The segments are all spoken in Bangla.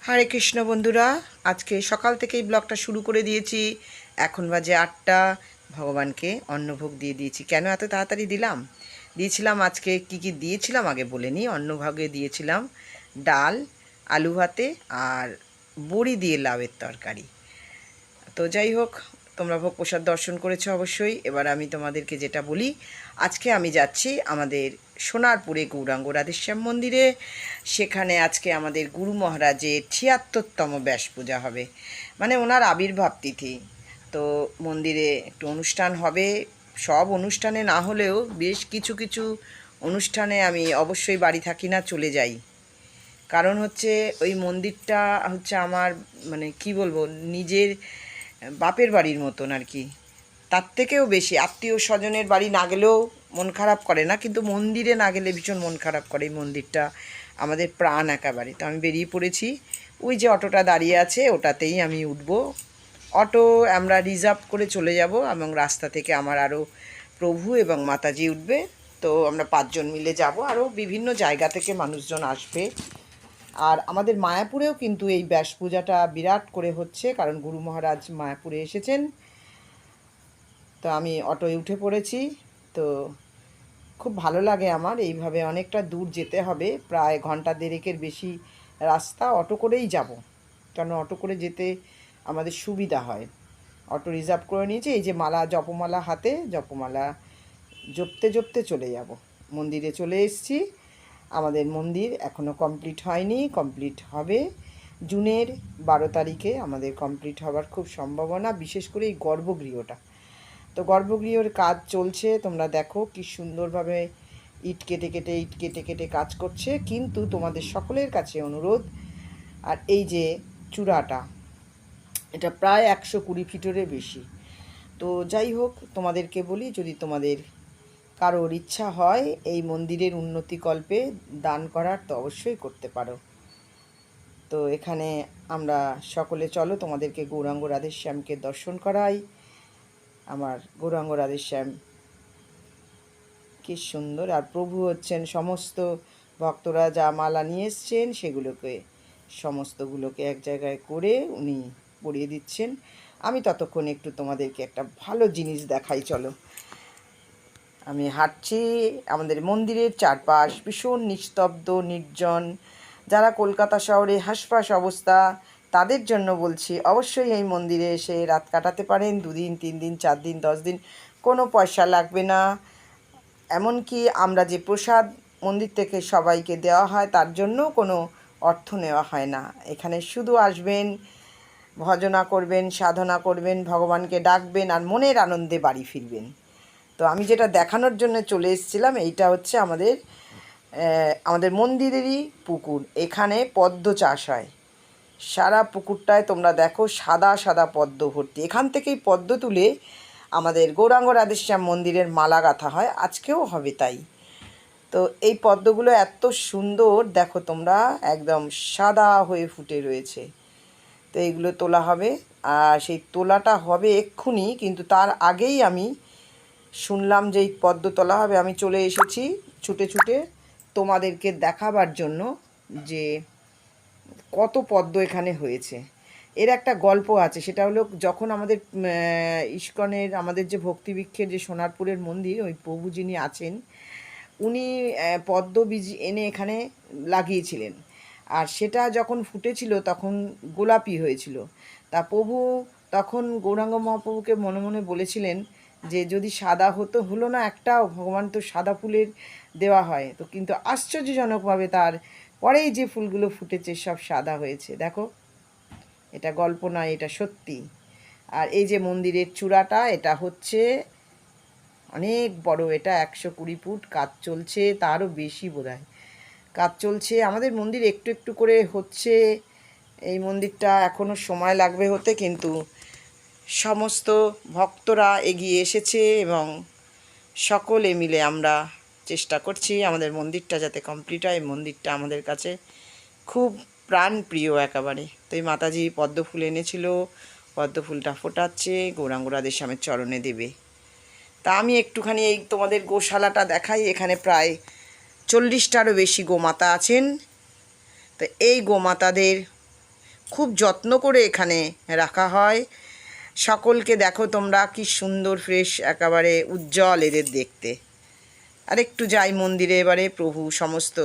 হরে কৃষ্ণ বন্ধুরা, আজকে সকাল থেকেই ব্লগটা শুরু করে দিয়েছি। এখন বাজে 8টা। ভগবানকে অন্নভোগ দিয়ে দিয়েছি। কেন এত তাড়াতাড়ি দিয়েছিলাম আজকে কি কি দিয়েছিলাম আগে বলে নিই। অন্নভোগে দিয়েছিলাম ডাল, আলু ভাতে আর বড়ি দিয়ে লাউয়ের তরকারি। তো যাই হোক, তোমরা ভোগ প্রসাদ দর্শন করেছো অবশ্যই। এবার আমি তোমাদেরকে যেটা বলি, আজকে আমি যাচ্ছি আমাদের সোনারপুরে গৌরাঙ্গ রাধেশ্যাম মন্দিরে। সেখানে আজকে আমাদের গুরু মহারাজের ৭৬তম ব্যাস পূজা হবে, মানে ওনার আবির্ভাব তিথি। তো মন্দিরে একটু অনুষ্ঠান হবে। সব অনুষ্ঠানে না হলেও বেশ কিছু কিছু অনুষ্ঠানে আমি অবশ্যই বাড়ি থাকি না, চলে যাই। কারণ হচ্ছে ওই মন্দিরটা হচ্ছে আমার, মানে কি বলবো, নিজের বাপের বাড়ির মতন আর কি। তার থেকেও বেশি আত্মীয় স্বজনের বাড়ি না গেলেও মন খারাপ করে না, কিন্তু মন্দিরে না গেলে ভীষণ মন খারাপ করে। এই মন্দিরটা আমাদের প্রাণ একেবারে। তো আমি বেরিয়ে পড়েছি। ওই যে অটোটা দাঁড়িয়ে আছে ওটাতেই আমি উঠব। অটো আমরা রিজার্ভ করে চলে যাব, এবং রাস্তা থেকে আমার আরও প্রভু এবং মাতাজি উঠবে। তো আমরা 5জন মিলে যাব। আরও বিভিন্ন জায়গা থেকে মানুষজন আসবে। আর আমাদের মায়াপুরেও কিন্তু এই ব্যাস পূজাটা বিরাট করে হচ্ছে, কারণ গুরু মহারাজ মায়াপুরে এসেছেন। তো আমি অটোয় উঠে পড়েছি। তো খুব ভালো লাগে আমার। এইভাবে অনেকটা দূর যেতে হবে, প্রায় ঘন্টা দেড়েকের বেশি রাস্তা। অটো করেই যাব, কারণ অটো করে যেতে আমাদের সুবিধা হয়। অটো রিজার্ভ করে নিয়েছি। এই যে মালা, জপমালা হাতে, জপমালা জপতে জপতে চলে যাব। মন্দিরে চলে এসেছি। আমাদের মন্দির এখনও কমপ্লিট হয়নি, কমপ্লিট হবে জুনের 12 তারিখে। আমাদের কমপ্লিট হওয়ার খুব সম্ভাবনা, বিশেষ করে এই গর্ভগৃহটা। তো গর্ভগৃহের কাজ চলছে, তোমরা দেখো কি সুন্দরভাবে ইট কেটে কেটে কাজ করছে। কিন্তু তোমাদের সকলের কাছে অনুরোধ, আর এই যে চূড়াটা, এটা প্রায় 120 ফিটেরও বেশি। তো যাই হোক, তোমাদেরকে বলি, যদি তোমাদের কারোর ইচ্ছা হয় এই মন্দিরের উন্নতিকল্পে দান করার, তো অবশ্যই করতে পারো। তো এখানে আমরা সকলে চলো তোমাদেরকে গৌরাঙ্গ রাধেশ্যামকে দর্শন করাই। আমার গৌরাঙ্গ রাধেশ্যাম কি সুন্দর। আর প্রভু হচ্ছেন সমস্ত ভক্তরা যা মালা নিয়ে এসছেন সেগুলোকে, সমস্তগুলোকে এক জায়গায় করে উনি পরিয়ে দিচ্ছেন। আমি ততক্ষণ একটু তোমাদেরকে একটা ভালো জিনিস দেখাই, চলো। আমি হাঁটছি। আমাদের মন্দিরের চারপাশ ভীষণ নিস্তব্ধ, নির্জন। যারা কলকাতা শহরে হাঁসফাঁস অবস্থা, তাদের জন্য বলছি অবশ্যই এই মন্দিরে এসে রাত কাটাতে পারেন। 2 দিন, 3 দিন, 4 দিন, 10 দিন, কোনো পয়সা লাগবে না। এমনকি আমরা যে প্রসাদ মন্দির থেকে সবাইকে দেওয়া হয়, তার জন্য কোনো অর্থ নেওয়া হয় না। এখানে শুধু আসবেন, ভজনা করবেন, সাধনা করবেন, ভগবানকে ডাকবেন, আর মনের আনন্দে বাড়ি ফিরবেন। তো আমি যেটা দেখানোর জন্য চলে এসেছিলাম, এইটা হচ্ছে আমাদের মন্দিরেরই পুকুর। এখানে পদ্ম চাষ হয়। সারা পুকুরটায় তোমরা দেখো সাদা সাদা পদ্ম ভর্তি। এখান থেকেই পদ্ম তুলে আমাদের গৌরাঙ্গ রাধেশ্যাম মন্দিরের মালা গাঁথা হয়, আজকেও হবে তাই। তো এই পদ্মগুলো এত সুন্দর, দেখো তোমরা, একদম সাদা হয়ে ফুটে রয়েছে। তো এইগুলো তোলা হবে, আর সেই তোলাটা হবে এক্ষুনি। কিন্তু তার আগেই আমি শুনলাম যে এই পদ্ম তোলা হবে। আমি চলে এসেছি ছুটে ছুটে তোমাদেরকে দেখাবার জন্য যে কত পদ্ম এখানে হয়েছে। এর একটা গল্প আছে, সেটা হলো যখন আমাদের ইস্কনের, আমাদের যে ভক্তিবৃক্ষের যে সোনারপুরের মন্দির, ওই প্রভু যিনি আছেন, উনি পদ্ম বীজ এনে এখানে লাগিয়েছিলেন। আর সেটা যখন ফুটেছিল তখন গোলাপি হয়েছিল। তা প্রভু তখন গৌরাঙ্গ মহাপ্রভুকে মনে মনে বলেছিলেন যে যদি সাদা হলো না একটাও, ভগবান তো সাদা ফুলের দেওয়া হয়। তো কিন্তু আশ্চর্যজনকভাবে তার পরেই যে ফুলগুলো ফুটেছে সব সাদা হয়েছে। দেখো, এটা গল্প নয়, এটা সত্যি। আর এই যে মন্দিরের চূড়াটা, এটা হচ্ছে অনেক বড়। এটা 120 ফুট। কাজ চলছে, তারও বেশি বোধহয় কাজ চলছে। আমাদের মন্দির একটু একটু করে হচ্ছে। এই মন্দিরটা এখনও সময় লাগবে হতে, কিন্তু সমস্ত ভক্তরা এগিয়ে এসেছে এবং সকলে মিলে আমরা চেষ্টা করছি আমাদের মন্দিরটা যাতে কমপ্লিট হয়। মন্দিরটা আমাদের কাছে খুব প্রাণপ্রিয় একেবারে। তো এই মাতাজি পদ্ম ফুল এনেছিল, পদ্ম ফুলটা ফোটাচ্ছে, গৌরাঙ্গ রাধেশ্যামের চরণে দেবে। তা আমি একটুখানি এই তোমাদের গোশালাটা দেখাই। এখানে প্রায় 40টারও বেশি গোমাতা আছেন। তো এই গোমাতাদের খুব যত্ন করে এখানে রাখা হয়। সকলকে দেখো তোমরা কি সুন্দর ফ্রেশ, একেবারে উজ্জ্বল এদের দেখতে। আর একটু যাই মন্দিরে। এবারে প্রভু সমস্ত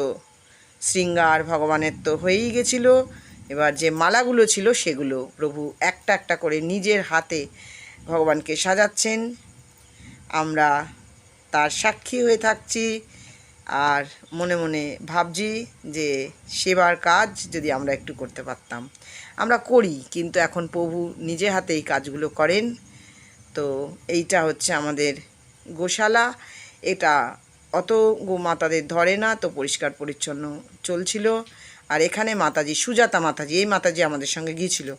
শৃঙ্গার ভগবানের তো হয়েই গেছিল। এবার যে মালাগুলো ছিল সেগুলো প্রভু একটা একটা করে নিজের হাতে ভগবানকে সাজাচ্ছেন। আমরা তার সাক্ষী হয়ে থাকছি আর মনে মনে ভাবছি যে সেবার কাজ যদি আমরা একটু করতে পারতাম। আমরা করি, কিন্তু এখন প্রভু নিজে হাতে এই কাজগুলো করেন। তো এইটা হচ্ছে আমাদের গোশালা। এটা অত গোমাতাদের ধরে না, তো পরিষ্কার পরিচ্ছন্ন চলছিল। আর এখানে মাতাজি, সুজাতা মাতাজি, এই মাতাজি আমাদের সঙ্গে গিয়েছিল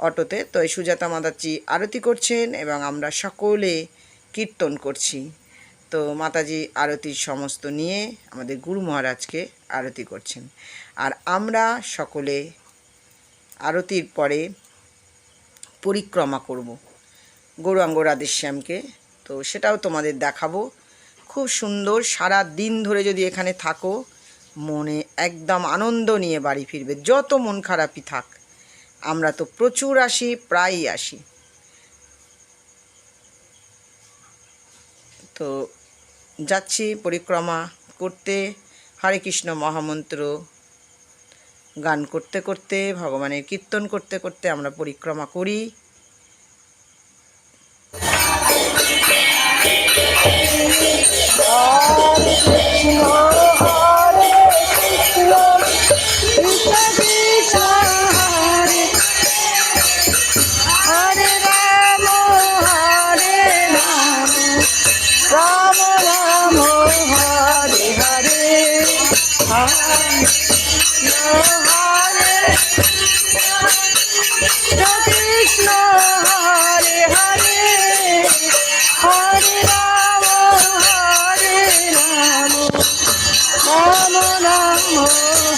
অটোতে। তো এই সুজাতা মাতাজি আরতি করছেন এবং আমরা সকলে কীর্তন করছি। তো মাতাজি আরতির সমস্ত নিয়ে আমাদের গুরু মহারাজকে আরতি করছেন। আর আমরা সকলে আরতির পরে পরিক্রমা করব গৌরাঙ্গ রাধেশ্যামকে। তো সেটাও তোমাদের দেখাবো। খুব সুন্দর। সারা দিন ধরে যদি এখানে থাকো, মনে একদম আনন্দ নিয়ে বাড়ি ফিরবে, যত মন খারাপই থাক। আমরা তো প্রচুর আসি, প্রায়ই আসি। তো যাচ্ছি পরিক্রমা করতে, হরে কৃষ্ণ মহামন্ত্র গান করতে করতে, ভগবানের কীর্তন করতে করতে আমরা পরিক্রমা করি। Krishna Hare Hare Hare Rama Hare Rama Rama Rama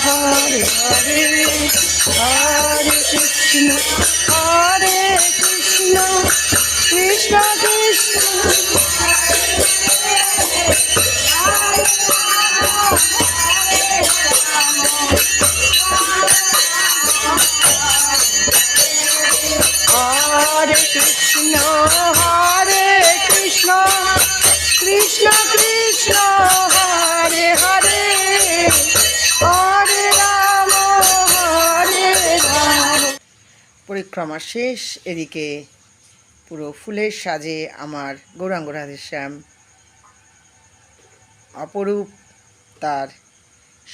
Hare Hare Hare Krishna Krishna Krishna Hare Krishna Krishna Krishna Hare Hare Hare Rama Hare Rama। পরিক্রমা শেষ। এদিকে পুরো ফুলের সাজে আমার গৌরাঙ্গ রাধেশ্যাম অপরূপ। তার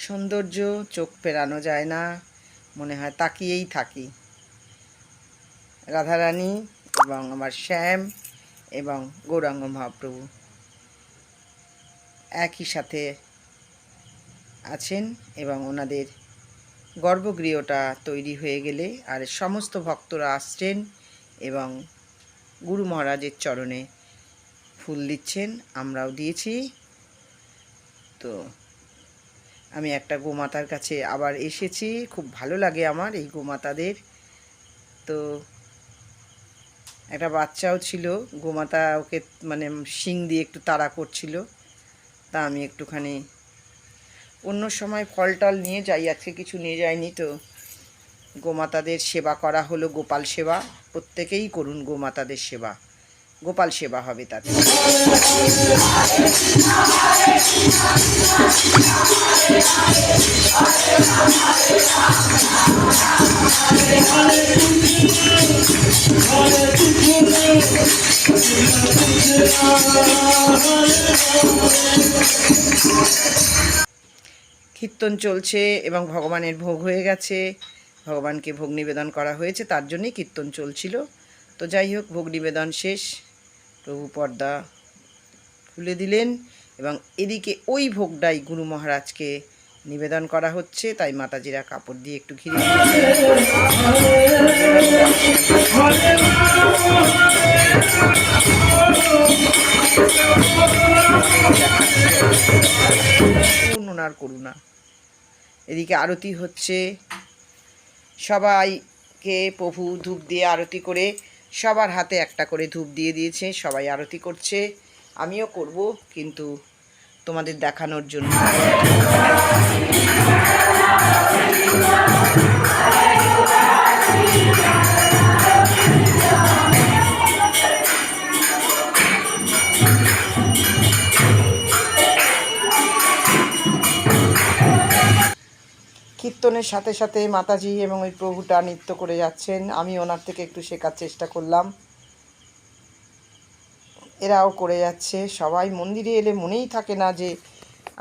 সৌন্দর্য চোখ ফেরানো যায় না, মনে হয় তাকিয়েই থাকি। রাধারানী এবং আমার শ্যাম এবং গৌরাঙ্গ মহাপ্রভু একই সাথে আছেন এবং ওনাদের গর্ভগৃহটা তৈরি হয়ে গেলে আর সমস্ত ভক্তরা আসছেন এবং গুরু মহারাজের চরণে ফুল দিচ্ছেন, আমরাও দিয়েছি। তো আমি একটা গোমাতার কাছে আবার এসেছি, খুব ভালো লাগে আমার এই গোমাতাদের। তো একটা বাচ্চাও ছিল, গোমাতা ওকে মানে শিং দিয়ে একটু তাড়া করছিল। তা আমি একটুখানি অন্য সময় ফল টল নিয়ে যাই, আজকে কিছু নিয়ে যাইনি। তো গোমাতাদের সেবা করা হলো, গোপাল সেবা। প্রত্যেকেই করুন গোমাতাদের সেবা, গোপাল সেবা হবে তাতে। কীর্তন চলছে এবং ভগবানের ভোগ হয়ে গেছে, ভগবানকে ভোগ নিবেদন করা হয়েছে, তার জন্যই কীর্তন চলছিল। তো যাই হোক, ভোগ নিবেদন শেষ, প্রভু পর্দা খুলে দিলেন এবং এদিকে ওই ভোগটাই গুরু মহারাজকে নিবেদন করা হচ্ছে। তাই মাতাজিরা কাপড় দিয়ে একটু ঘিরে ওনার করুণা। এদিকে আরতি হচ্ছে, সবাইকে প্রভু ধূপ দিয়ে আরতি করে সবার হাতে একটা করে ধূপ দিয়ে দিয়েছে, সবাই আরতি করছে। আমিও করব, কিন্তু তোমাদের দেখানোর জন্য। কীর্তনের সাথে সাথে মাতাজি এবং ওই প্রভুটা নৃত্য করে যাচ্ছেন। আমি ওনার থেকে একটু শেখার চেষ্টা করলাম, এরাও করে যাচ্ছে। সবাই মন্দিরে এলে মনেই থাকে না যে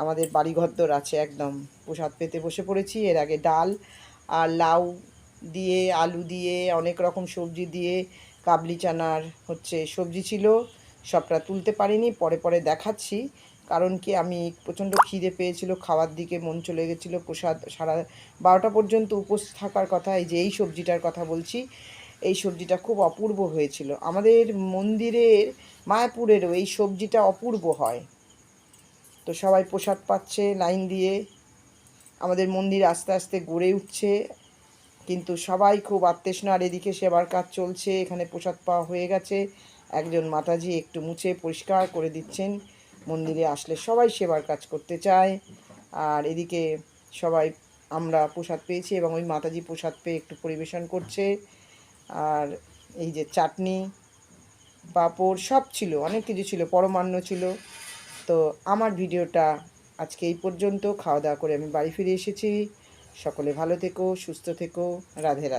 আমাদের বাড়িঘরদোর আছে। একদম প্রসাদ পেতে বসে পড়েছি। এর আগে ডাল আর লাউ দিয়ে, আলু দিয়ে, অনেক রকম সবজি দিয়ে কাবলি চানার সবজি ছিল। সবটা তুলতে পারিনি, পরে পরে দেখাচ্ছি। কারণ কি, আমি প্রচণ্ড খিদে পেয়েছিল, খাওয়ার দিকে মন চলে গেছিলো। প্রসাদ সারা 12টা পর্যন্ত উপোস থাকার কথা। এই যে এই সবজিটার কথা বলছি, এই সবজিটা খুব অপূর্ব হয়েছিল। আমাদের মন্দিরের মায়াপুরেরও এই সবজিটা অপূর্ব হয়। তো সবাই প্রসাদ পাচ্ছে লাইন দিয়ে। আমাদের মন্দির আস্তে আস্তে গড়ে উঠছে, কিন্তু সবাই খুব আত্মেষ্ণা। আর এদিকে সেবার কাজ চলছে, এখানে প্রসাদ পাওয়া হয়ে গেছে। একজন মাতাজি একটু মুছে পরিষ্কার করে দিচ্ছেন। মন্দিরে আসলে সবাই সেবার কাজ করতে চায়। আর এদিকে সবাই আমরা প্রসাদ পেয়েছি এবং ওই মাতাজি প্রসাদ পেয়ে একটু পরিবেশন করছে। আর এই যে চাটনি, পাঁপড় সব ছিল, অনেক কিছু ছিল, পরমান্ন ছিল। তো আমার ভিডিওটা আজকে এই পর্যন্ত। খাওয়া দাওয়া করে আমি বাড়ি ফিরে এসেছি। সকলে ভালো থেকো, সুস্থ থেকো। রাধে রাধে।